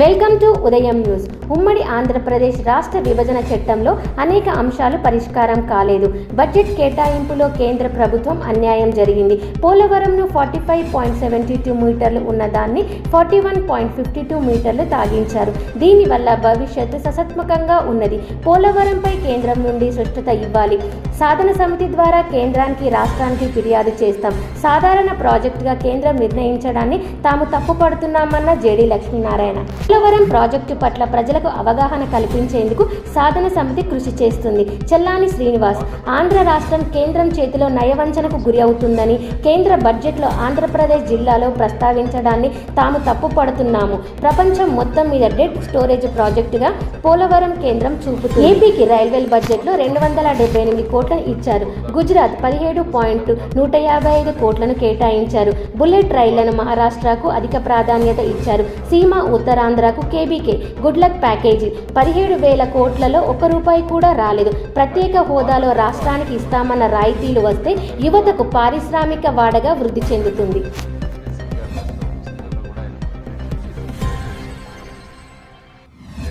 Welcome to ఉదయం news. ఉమ్మడి ఆంధ్రప్రదేశ్ రాష్ట్ర విభజన చట్టంలో అనేక అంశాలు పరిష్కారం కాలేదు. బడ్జెట్ కేటాయింపులో కేంద్ర ప్రభుత్వం అన్యాయం జరిగింది. పోలవరంను 45.72 మీటర్లు ఉన్నదాన్ని 41.52 మీటర్లు తాగించారు. దీనివల్ల భవిష్యత్తు ససత్మకంగా ఉన్నది. పోలవరంపై కేంద్రం నుండి స్పష్టత ఇవ్వాలి. సాధన సమితి ద్వారా కేంద్రానికి రాష్ట్రానికి ఫిర్యాదు చేస్తాం. సాధారణ ప్రాజెక్టుగా కేంద్రం నిర్ణయించడాన్ని తాము తప్పుపడుతున్నామన్న జేడీ లక్ష్మీనారాయణ. పోలవరం ప్రాజెక్టు పట్ల ప్రజలకు అవగాహన కల్పించేందుకు సాధన సమితి కృషి చేస్తుంది. చెల్లాని శ్రీనివాస్. ఆంధ్ర రాష్ట్రం కేంద్రం చేతిలో నయవంచనకు గురి అవుతుందని కేంద్ర బడ్జెట్లో ఆంధ్రప్రదేశ్ జిల్లాలో ప్రస్తావించడాన్ని తాము తప్పుపడుతున్నాము. ప్రపంచం మొత్తం మీద డెడ్ స్టోరేజ్ ప్రాజెక్టుగా పోలవరం కేంద్రం చూపుతుంది. ఏపీకి రైల్వేల బడ్జెట్లో 278 కోట్లను ఇచ్చారు. గుజరాత్ 17.155 కోట్లను కేటాయించారు. బుల్లెట్ రైళ్లను మహారాష్ట్రకు అధిక ప్రాధాన్యత ఇచ్చారు. సీమా ఉత్తరాంధ్రకు కేబీకే గుడ్ లక్ ప్యాకేజీ 17,000 కోట్లలో ₹1 కూడా రాలేదు. ప్రత్యేక హోదాలో రాష్ట్రానికి ఇస్తామన్న రాయితీలు వస్తే యువతకు పారిశ్రామిక వాడగా వృద్ధి చెందుతుంది.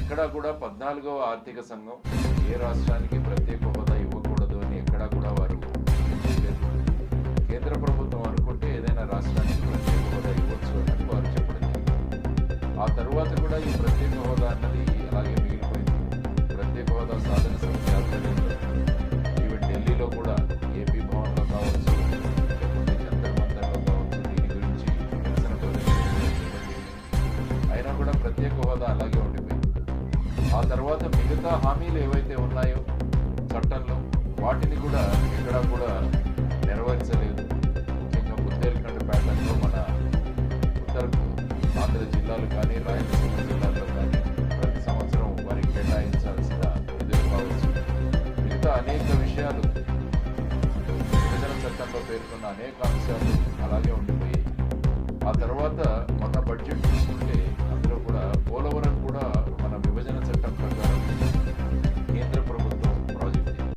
ఎక్కడా కూడా 14వ ఆర్థిక సంఘం ఏ రాష్ట్రానికి ప్రత్యేక హోదా ఇవ్వకూడదు అని ఎక్కడా కూడా వారు కేంద్ర ప్రభుత్వం అనుకుంటే ఏదైనా రాష్ట్రానికి ప్రత్యేక హోదా ఇవ్వచ్చు అని వారు చెప్పడం జరిగింది. ఆ తరువాత కూడా ఈ ప్రత్యేక హోదా అన్నది అలాగే మిగిలిపోయింది. ప్రత్యేక హోదా సాధన సమితి ఆధ్వర్యంలో ఈవెన్ ఢిల్లీలో కూడా ఏపీ భవన్లో కావచ్చు, లేకపోతే జంతర్ మంతర్లో కావచ్చు దీని గురించి నిరసన ప్రదర్శన అయినా కూడా ప్రత్యేక హోదా అలాగే ఉండిపోయింది. ఆ తర్వాత మిగతా హామీలు ఏవైతే ఉన్నాయో చట్టంలో వాటిని కూడా ఎక్కడా కూడా నెరవేర్చలేదు. ముఖ్యంగా బుందేల్ఖండ్ ప్యాటర్న్లో మన ఉత్తర ఆంధ్ర జిల్లాలు కానీ రాయలసీమ జిల్లాల్లో కానీ ప్రతి సంవత్సరం వారికి కేటాయించాల్సిన నిధులు కావచ్చు, మిగతా అనేక విషయాలు విభజన చట్టంలో పేర్కొన్న అనేక అంశాలు అలాగే ఉండిపోయాయి. ఆ తర్వాత మొన్న బడ్జెట్